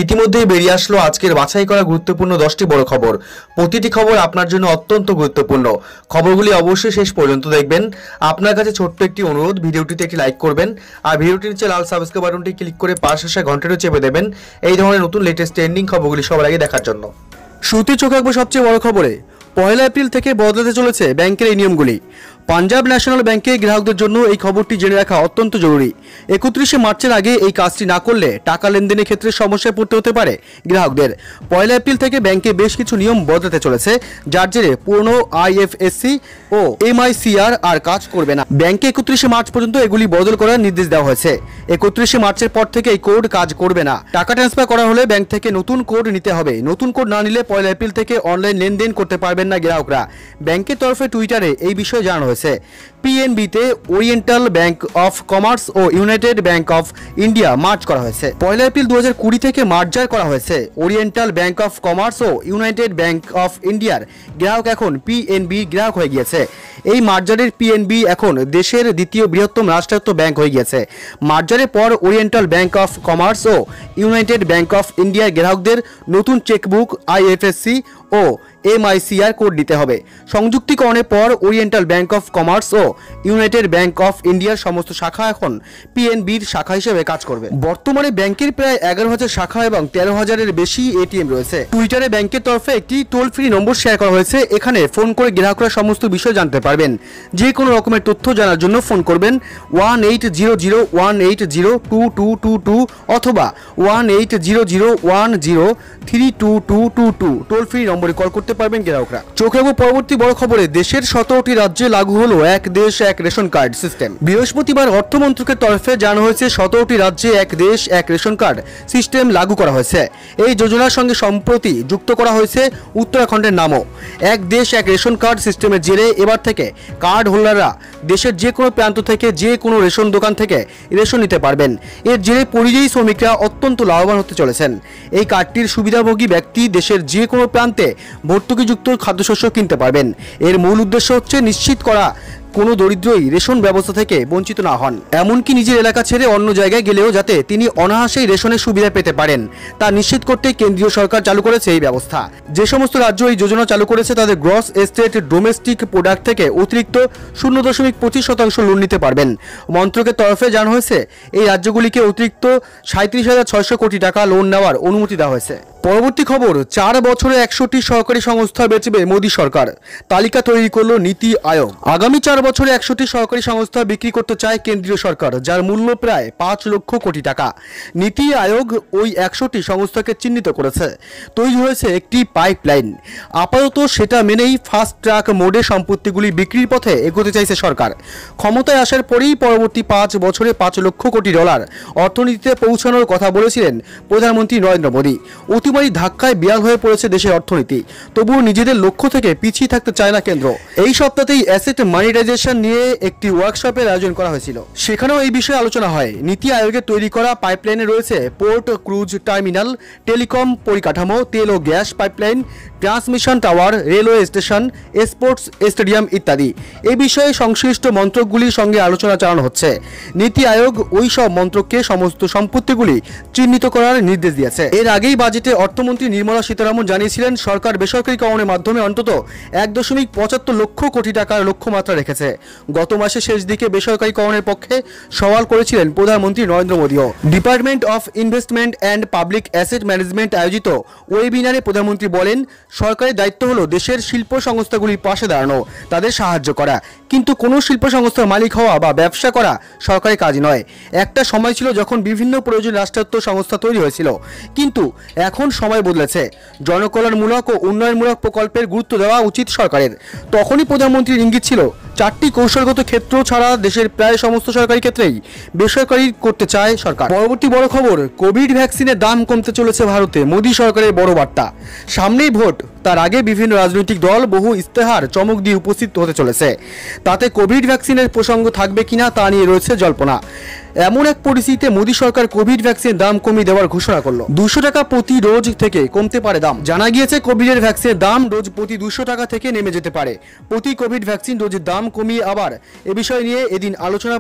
ইতিমধ্যেই বেরিয়ে আসলো আজকের বাছাই করা গুরুত্বপূর্ণ 10টি বড় খবর। প্রতিটি খবর আপনার জন্য অত্যন্ত গুরুত্বপূর্ণ। খবরগুলি অবশ্যই শেষ পর্যন্ত দেখবেন। আপনার কাছে ছোট্ট একটি অনুরোধ, ভিডিওটিতে একটি লাইক করবেন আর ভিডিওটির নিচে লাল সাবস্ক্রাইব বাটনটি ক্লিক করে পাশে আসা ঘন্টাটি চেপে দেবেন এই ধরনের নতুন লেটেস্ট ট্রেন্ডিং খবরগুলি সবার আগে দেখার জন্য। শুরুতে চোখ রাখবো সবচেয়ে বড় খবরে। 1 এপ্রিল থেকে বদলাতে চলেছে ব্যাংকের এই নিয়মগুলি। পাঞ্জাব ন্যাশনাল ব্যাংকে গ্রাহকদের জন্য এই খবরটি জেনে রাখা অত্যন্ত জরুরি। 31 মার্চের আগে এই কাজটি না করলে টাকা লেনদেনের ক্ষেত্রে সমস্যায় পড়তে হতে পারে গ্রাহকদের। 1 এপ্রিল থেকে ব্যাংকে বেশ কিছু নিয়ম বদলাতে চলেছে, যার জেরে পুরনো আইএফএসসি ও এমআইসিআর আর কাজ করবে না। ব্যাংকে 31 মার্চ পর্যন্ত এগুলি বদল করার নির্দেশ দেওয়া হয়েছে। 31 মার্চের পর থেকে এই কোড কাজ করবে না। টাকা ট্রান্সফার করা হলে ব্যাংক থেকে নতুন কোড নিতে হবে। নতুন কোড না নিলে 1 এপ্রিল থেকে অনলাইন লেনদেন করতে পারবেন না গ্রাহকরা। ব্যাংকের তরফে টুইটারে এই বিষয়ে জানানো হয়েছে। পিএনবিতে ওরিয়েন্টাল ব্যাংক অফ কমার্স ও United bank of India merge করা হয়েছে। 1 এপ্রিল 2020 থেকে মার্জার করা হয়েছে। ওরিয়েন্টাল ব্যাংক অফ কমার্স ও ইউনাইটেড ব্যাংক অফ ইন্ডিয়ার গ্রাহক এখন পিএনবি গ্রাহক হয়ে গিয়েছে। এই মার্জারের পিএনবি এখন দেশের দ্বিতীয় বৃহত্তম রাষ্ট্রায়ত্ত ব্যাংক হয়ে গিয়েছে। মার্জারের পর ওরিয়েন্টাল ব্যাংক অফ কমার্স ও ইউনাইটেড ব্যাংক অফ ইন্ডিয়ার গ্রাহকদের নতুন চেকবুক, আইএফএসসি ও এমআইসিআর কোড দিতে হবে। সংযুক্তিকরণের পর ওরিয়েন্টাল ব্যাংক অফ কমার্স ও ইউনাইটেড ব্যাংক অফ ইন্ডিয়ার সমস্ত শাখা এখন পিএনবির শাখা হিসেবে কাজ করবে। বর্তমানে ব্যাংকের প্রায় 11,000 শাখা এবং 13,000-এর বেশি এটিএম রয়েছে। টুইটারে ব্যাংকের তরফে একটি টোল ফ্রি নম্বর শেয়ার করা হয়েছে। এখানে ফোন করে গ্রাহকরা সমস্ত বিষয় জানতে পারবেন। যে কোনো রকমের তথ্য জানার জন্য ফোন করবেন 1800-180-2222 অথবা 1800-103222 টোল ফ্রি নম্বরে কল করতে পারবেন গ্রাহকরা। চোখ রাখবো পরবর্তী বড় খবরে। দেশের 17টি রাজ্যে লাগু হলো এক দেশ এক রেশন কার্ড সিস্টেম। বৃহস্পতিবার অর্থমন্ত্রকের তরফে জানানো হয়েছে 17টি রাজ্যে এক দেশ এক রেশন কার্ড সিস্টেম লাগু করা হয়েছে। এই যোজনার সঙ্গে সম্প্রতি যুক্ত করা হয়েছে উত্তরাখণ্ডের নামও। এক দেশ এক রেশন কার্ড সিস্টেমের জেরে এবার থেকে কার্ড হোল্ডাররা দেশের যে কোনো প্রান্ত থেকে যে কোনো রেশন দোকান থেকে রেশন নিতে পারবেন। এর জেরে পরিযায়ী শ্রমিকরা অত্যন্ত লাভবান হতে চলেছেন। এই কার্ডটির সুবিধাভোগী ব্যক্তি দেশের যে কোনো প্রান্তে ভর্তুকিযুক্ত খাদ্যশস্য কিনতে পারবেন। এর মূল উদ্দেশ্য হচ্ছে নিশ্চিত করা কোনো দরিদ্রই রেশন ব্যবস্থা থেকে বঞ্চিত না হন, এমনকি নিজের এলাকা ছেড়ে অন্য জায়গায় গেলেও যাতে তিনি অনায়াসেই রেশনের সুবিধা পেতে পারেন তা নিশ্চিত করতে কেন্দ্রীয় সরকার চালু করেছে এই ব্যবস্থা। যে সমস্ত রাজ্য এই যোজনা চালু করেছে তাদের গ্রস এস্টেট ডোমেস্টিক প্রোডাক্ট থেকে অতিরিক্ত 0.25% লোন নিতে পারবেন। মন্ত্রকের তরফে জানানো হয়েছে এই রাজ্যগুলিকে অতিরিক্ত 37,600 কোটি টাকা লোন নেওয়ার অনুমতি দেওয়া হয়েছে। পরবর্তী খবর, 4 বছরে 100টি সরকারি সংস্থা বেচবে মোদী সরকার। তালিকা তৈরি করলো নীতি আয়োগ। আগামী 4 বছরে 100টি সরকারি সংস্থা বিক্রি করতে চায় কেন্দ্রীয় সরকার, যার মূল্য প্রায় 5 লক্ষ কোটি টাকা। নীতি আয়োগ ওই 100টি সংস্থাকে চিহ্নিত করেছে। তৈরি হয়েছে একটি পাইপলাইন। আপাতত সেটা মেনেই ফাস্ট ট্র্যাক মোডে সম্পত্তিগুলি বিক্রির পথে এগোতে চাইছে সরকার। ক্ষমতায় আসার পরেই পরবর্তী 5 বছরে $5 লক্ষ কোটি অর্থনীতিতে পৌঁছানোর কথা বলেছিলেন প্রধানমন্ত্রী নরেন্দ্র মোদী। অতিমারি ধাক্কায় বিয়াল হয়ে পড়েছে দেশের অর্থনীতি, তবুও নিজেদের লক্ষ্য থেকে পিছিয়ে থাকতে চায় না কেন্দ্র। এই সপ্তাহেই অ্যাসেট মনিটাইজেশন নিয়ে একটি ওয়ার্কশপের আয়োজন করা হয়েছিল, সেখানেও এই বিষয়ে আলোচনা হয়। নীতি আয়োগের তৈরি করা পাইপলাইনে রয়েছে পোর্ট, ক্রুজ টার্মিনাল, টেলিকম পরিকাঠামো, তেল ও gas pipeline, transmission tower, railway station, sports stadium ইত্যাদি। এই বিষয়ে সংশ্লিষ্ট মন্ত্রকগুলির সঙ্গে আলোচনা চালানো হচ্ছে। নীতি আয়োগ ওই সব মন্ত্রককে সমস্ত সম্পত্তিগুলি চিহ্নিত করার নির্দেশ দিয়েছে। এর আগেই বাজেটে অর্থমন্ত্রী নির্মলা সীতারামন জানিয়েছিলেন সরকার বেসরকারীকরণের মাধ্যমে অন্তত 1.75 লক্ষ কোটি টাকার লক্ষ্যমাত্রা রেখেছে। গত মাসের শেষ দিকে বেসরকারীকরণের পক্ষে সওয়াল করেছিলেন প্রধানমন্ত্রী নরেন্দ্র মোদীও। Department of investment and public asset management আয়োজিত ওয়েবিনারে প্রধানমন্ত্রী বলেন সরকারের দায়িত্ব হলো দেশের শিল্প সংস্থাগুলির পাশে দাঁড়ানো, তাদের সাহায্য করা, কিন্তু কোনো শিল্প সংস্থার মালিক হওয়া বা ব্যবসা করা সরকারের কাজ নয়। একটা সময় ছিল যখন বিভিন্ন প্রয়োজন রাষ্ট্রায়ত্ত সংস্থা তৈরি হয়েছিল, কিন্তু এখন সময় বদলেছে। জনকল্যাণমূলক ও উন্নয়নমূলক প্রকল্পের গুরুত্ব দেওয়া উচিত সরকারের। তখনই প্রধানমন্ত্রীর ইঙ্গিত ছিল 4টি কৌশলগত ক্ষেত্র ছাড়া দেশের প্রায় সমস্ত সরকারি ক্ষেত্রেই বেসরকারি করতে চায় সরকার। পরবর্তী বড় খবর, কোভিড ভ্যাকসিনের দাম কমতে চলেছে ভারতে। মোদী সরকারের বড় বার্তা। সামনেই ভোট, তার আগে বিভিন্ন রাজনৈতিক দল বহু ইস্তেহার চমক দিয়ে উপস্থিত হতে চলেছে। তাতে কোভিড ভ্যাকসিনের প্রসঙ্গ থাকবে কিনা তা নিয়ে রয়েছে জল্পনা। এমন এক পরিস্থিতিতে মোদী সরকার কোভিড ভ্যাকসিনের দাম কমিয়ে দেওয়ার ঘোষণা করলো। 200 টাকা প্রতি ডোজ থেকে কমতে পারে দাম। জানা গিয়েছে কোভিডের ভ্যাকসিনের দাম ডোজ প্রতি 200 টাকা থেকে নেমে যেতে পারে। প্রতি কোভিড ভ্যাকসিন ডোজের দাম কমিয়ে আবার এ বিষয় নিয়ে এদিন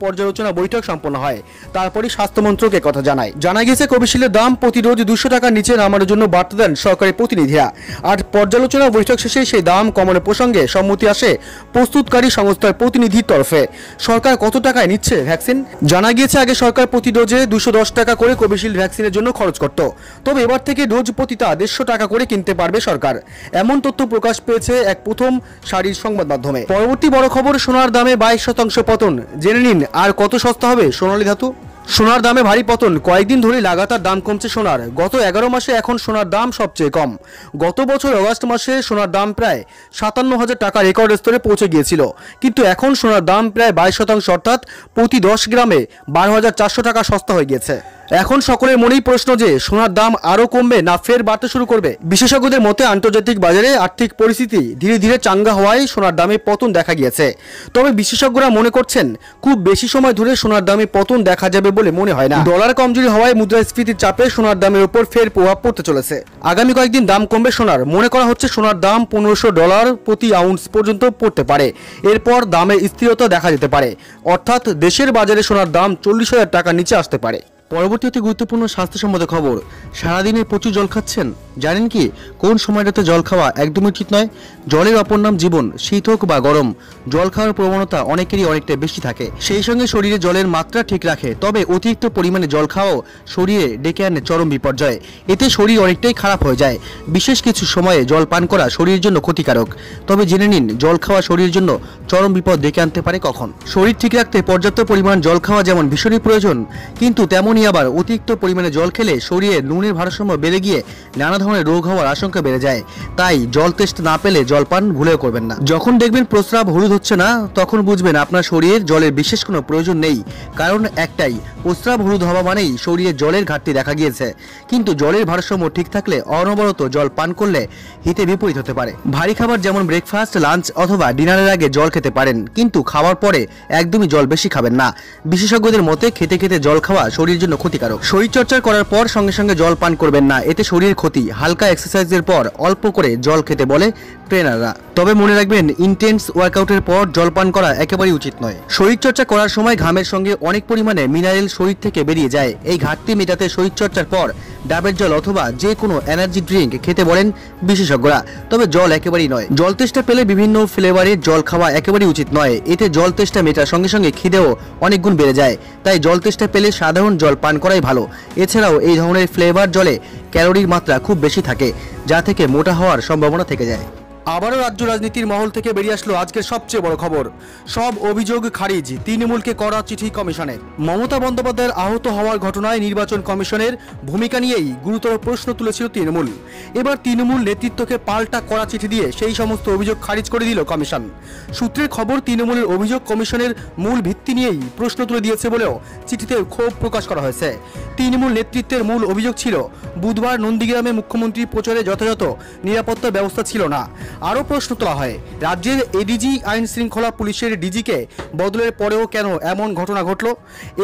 পর্যালোচনা বৈঠক সম্পন্ন হয়। তারপরে স্বাস্থ্য মন্ত্রক কথা জানায়। জানা গিয়েছে কোভিশিল্ডের দাম প্রতি ডোজ 200 টাকার নিচে নামানোর জন্য বার্তা দেন সরকারি প্রতিনিধিরা। আর পর্যালোচনা বৈঠক শেষে সেই দাম কমানোর প্রসঙ্গে সম্মতি আসে প্রস্তুতকারী সংস্থার প্রতিনিধির তরফে। সরকার কত টাকায় নিচ্ছে ভ্যাকসিন? জানা গিয়েছে আগে সরকার প্রতি ডোজে 210 টাকা করে কোভিশিল্ড ভ্যাকসিনের জন্য খরচ করত। তবে এবার থেকে ডোজ প্রতিটা 150 টাকা করে কিনতে পারবে সরকার। এমন তথ্য প্রকাশ পেয়েছে এক প্রথম সারির সংবাদ মাধ্যমে। পরবর্তী বড় খবর, সোনার দামে 22% পতন। জেনে নিন আর কত সস্তা হবে সোনালী ধাতু। সোনার দামে ভারী পতন। কয়েকদিন ধরে লাগাতার দাম কমছে সোনার। গত 11 মাসে এখন সোনার দাম সবচেয়ে কম। গত বছর অগাস্ট মাসে সোনার দাম প্রায় 57,000 টাকা রেকর্ড স্তরে পৌঁছে গিয়েছিল, কিন্তু এখন সোনার দাম প্রায় 22%, অর্থাৎ প্রতি 10 গ্রামে 12,400 টাকা সস্তা হয়ে গিয়েছে। এখন সকলের মনেই প্রশ্ন যে সোনার দাম আরও কমবে না ফের বাড়তে শুরু করবে। বিশেষজ্ঞদের মতে আন্তর্জাতিক বাজারে আর্থিক পরিস্থিতি ধীরে ধীরে চাঙ্গা হওয়ায় সোনার দামে পতন দেখা গিয়েছে। তবে বিশেষজ্ঞরা মনে করছেন খুব বেশি সময় ধরে সোনার দামে পতন দেখা যাবে বলে মনে হয় না। ডলার কমজোরি হওয়ায় মুদ্রাস্ফীতির চাপে সোনার দামের উপর ফের প্রভাব পড়তে চলেছে। আগামী কয়েকদিন দাম কমবে সোনার। মনে করা হচ্ছে সোনার দাম $1500 প্রতি আউন্স পর্যন্ত পড়তে পারে। এরপর দামে স্থিরতা দেখা যেতে পারে, অর্থাৎ দেশের বাজারে সোনার দাম 40,000 টাকার নিচে আসতে পারে। পরবর্তী অতি গুরুত্বপূর্ণ স্বাস্থ্যসম্মত খবর, সারাদিনে প্রচুর জল খাচ্ছেন? জানেন কি কোন সময়টাতে জল খাওয়া একদমই ঠিক নয়? জলের অপর নাম জীবন। শীত হোক বা গরম, জল খাওয়ার প্রবণতা অনেকেরই অনেকটা বেশি থাকে। সেই সঙ্গে শরীরে জলের মাত্রা ঠিক রাখে, তবে অতিরিক্ত পরিমাণে জল খাওয়াও শরীরে ডেকে আনে চরম বিপর্যয়। এতে শরীর অনেকটাই খারাপ হয়ে যায়। বিশেষ কিছু সময়ে জল পান করা শরীরের জন্য ক্ষতিকারক। তবে জেনে নিন জল খাওয়া শরীরের জন্য চরম বিপদ ডেকে আনতে পারে কখন। শরীর ঠিক রাখতে পর্যাপ্ত পরিমাণ জল খাওয়া যেমন ভীষণই প্রয়োজন, কিন্তু তেমনই আবার অতিরিক্ত পরিমাণে জল খেলে শরীরে নুনের ভারসাম্য বেড়ে গিয়ে নানা ধরনের রোগ হওয়ার আশঙ্কা বেড়ে যায়। তাই জল টেস্ট না পেলে জল পান ভুলেও করবেন না। যখন দেখবেন প্রস্রাব হলুদ হচ্ছে না, তখন বুঝবেন আপনার শরীরের জলের বিশেষ কোনো প্রয়োজন নেই। কারণ একটাই, প্রস্রাব হলুদ হওয়া মানেই শরীরে জলের ঘাটতি দেখা গিয়েছে। কিন্তু জলের ভারসাম্য ঠিক থাকলে অনবরত জল পান করলে হিতে বিপরীত হতে পারে। ভারী খাবার যেমন ব্রেকফাস্ট, লাঞ্চ অথবা ডিনারের আগে জল খেতে পারেন, কিন্তু খাওয়ার পরে একদমই জল বেশি খাবেন না। বিশেষজ্ঞদের মতে খেতে খেতে জল খাওয়া শরীরের জন্য ক্ষতিকারক। শরীরচর্চা করার পর সঙ্গে সঙ্গে জল পান করবেন না, এতে শরীরের ক্ষতি। হালকা এক্সারসাইজের পর অল্প করে জল খেতে বলে ট্রেনাররা। তবে মনে রাখবেন ইন্টেন্স ওয়ার্কআউটের পর জল পান করা একেবারেই উচিত নয়। শরীরচর্চা করার সময় ঘামের সঙ্গে অনেক পরিমাণে মিনারেল শরীর থেকে বেরিয়ে যায়। এই ঘাটতি মেটাতে শরীরচর্চার পর ডাবের জল অথবা যে কোনো এনার্জি ড্রিঙ্ক খেতে বলেন বিশেষজ্ঞরা। তবে জল একেবারেই নয়। জল তেষ্টা পেলে বিভিন্ন ফ্লেভারের জল খাওয়া একেবারেই উচিত নয়। এতে জল তেষ্টা মেটার সঙ্গে সঙ্গে খিদেও অনেক গুণ বেড়ে যায়। তাই জল তেষ্টা পেলে সাধারণ জল পান করাই ভালো। এছাড়াও এই ধরনের ফ্লেভার জলে ক্যালোরির মাত্রা খুব বেশি থাকে, যা থেকে মোটা হওয়ার সম্ভাবনা থেকে যায়। আবারও রাজ্য রাজনীতির মহল থেকে বেরিয়ে আসলো আজকের সবচেয়ে বড় খবর। সব অভিযোগ খারিজ, তৃণমূলকে করা চিঠি কমিশনের। মমতা বন্দ্যোপাধ্যায়ের আহত হওয়ার ঘটনায় নির্বাচন কমিশনের ভূমিকা নিয়েই গুরুতর প্রশ্ন তুলেছিল তৃণমূল। এবার তৃণমূল নেতৃত্বকে পাল্টা করা চিঠি দিয়ে সেই সমস্ত অভিযোগ খারিজ করে দিল কমিশন। সূত্রের খবর, তৃণমূলের অভিযোগ কমিশনের মূল ভিত্তি নিয়েই প্রশ্ন তুলে দিয়েছে বলেও চিঠিতে ক্ষোভ প্রকাশ করা হয়েছে। তৃণমূল নেতৃত্বের মূল অভিযোগ ছিল বুধবার নন্দীগ্রামে মুখ্যমন্ত্রীর প্রচারে যথাযথ নিরাপত্তা ব্যবস্থা ছিল না। আরও প্রশ্ন তোলা হয়, রাজ্যের এডিজি আইন শৃঙ্খলা পুলিশের ডিজিকে বদলের পরেও কেন এমন ঘটনা ঘটল?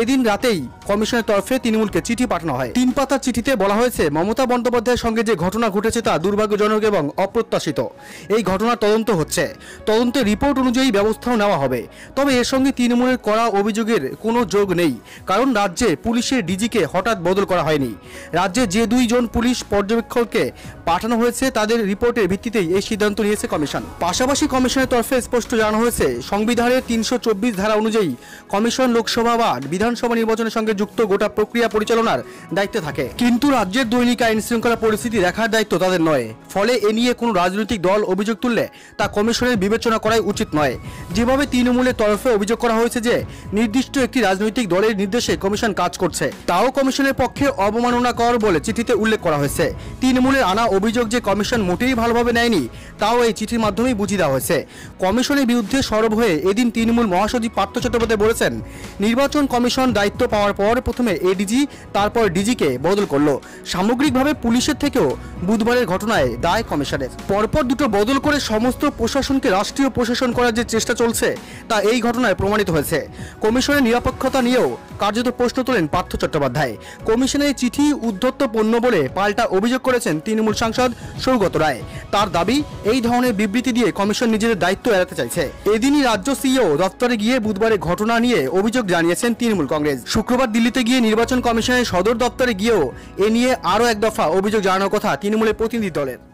এদিন রাতেই কমিশনের তরফে তৃণমূলকে চিঠি পাঠানো হয়। 3 পাতার চিঠিতে বলা হয়েছে, মমতা বন্দ্যোপাধ্যায়ের সঙ্গে যে ঘটনা ঘটেছে তা দুর্ভাগ্যজনক এবং অপ্রত্যাশিত। এই ঘটনার তদন্ত হচ্ছে, তদন্তের রিপোর্ট অনুযায়ী ব্যবস্থাও নেওয়া হবে। তবে এর সঙ্গে তৃণমূলের করা অভিযোগের কোনো যোগ নেই, কারণ রাজ্যে পুলিশের ডিজিকে হঠাৎ বদল করা হয়নি। রাজ্যে যে 2 জন পুলিশ পর্যবেক্ষককে পাঠানো হয়েছে তাদের রিপোর্টের ভিত্তিতেই এই সিদ্ধান্ত নিয়েছে কমিশন। পাশাপাশি কমিশনের তরফে স্পষ্ট জানানো হয়েছে, সংবিধানের 324 ধারা অনুযায়ী কমিশন লোকসভা বা বিধানসভা নির্বাচনের সঙ্গে যুক্ত গোটা প্রক্রিয়া পরিচালনার দায়িত্বে থাকে। কিন্তু রাজ্যের দৈনিক আইন শৃঙ্খলা পরিস্থিতি দেখার দায়িত্ব তাদের নয়। ফলে এ নিয়ে কোনো রাজনৈতিক দল অভিযোগ তুললে তা কমিশনের বিবেচনা করাই উচিত নয়। যেভাবে তৃণমূলের তরফে অভিযোগ করা হয়েছে যে নির্দিষ্ট একটি রাজনৈতিক দলের নির্দেশে কমিশন কাজ করছে, তাও কমিশনের পক্ষে অবমাননাকর বলে চিঠিতে উল্লেখ করা হয়েছে। তৃণমূলের আনা অভিযোগ যে কমিশন মোটেই ভালোভাবে নেয়নি, তা তাও এই চিঠির মাধ্যমেই বুঝিয়ে দেওয়া হয়েছে। কমিশনের বিরুদ্ধে সরব হয়ে এদিন তৃণমূল মহাসচিব পার্থ চট্টোপাধ্যায় বলেছেন, নির্বাচন কমিশন দায়িত্ব পাওয়ার পর প্রথমে এডিজি তারপর ডিজিকে বদল করলো। সামগ্রিকভাবে পুলিশের থেকেও বুধবারের ঘটনায় দায় কমিশনের। পরপর দুটো বদল করে সমস্ত প্রশাসনকে রাষ্ট্রীয় প্রশাসন করার যে চেষ্টা চলছে তা এই ঘটনায় প্রমাণিত হয়েছে। কমিশনের নিরপেক্ষতা নিয়েও কার্যত প্রশ্ন তোলেন পার্থ চট্টোপাধ্যায়। কমিশনের চিঠি উদ্ধত্ত পণ্য বলে পাল্টা অভিযোগ করেছেন তৃণমূল সাংসদ সৌগত রায়। তার দাবি, এই ধরনের বিবৃতি দিয়ে কমিশন নিজেদের দায়িত্ব এড়াতে চাইছে। এদিনই রাজ্য সিইও দপ্তরে গিয়ে বুধবারের ঘটনা নিয়ে অভিযোগ জানিয়েছেন তৃণমূল কংগ্রেস। শুক্রবার দিল্লিতে গিয়ে নির্বাচন কমিশনের সদর দপ্তরে গিয়েও এ নিয়ে আরও এক দফা অভিযোগ জানানোর কথা তৃণমূলের প্রতিনিধি দলের।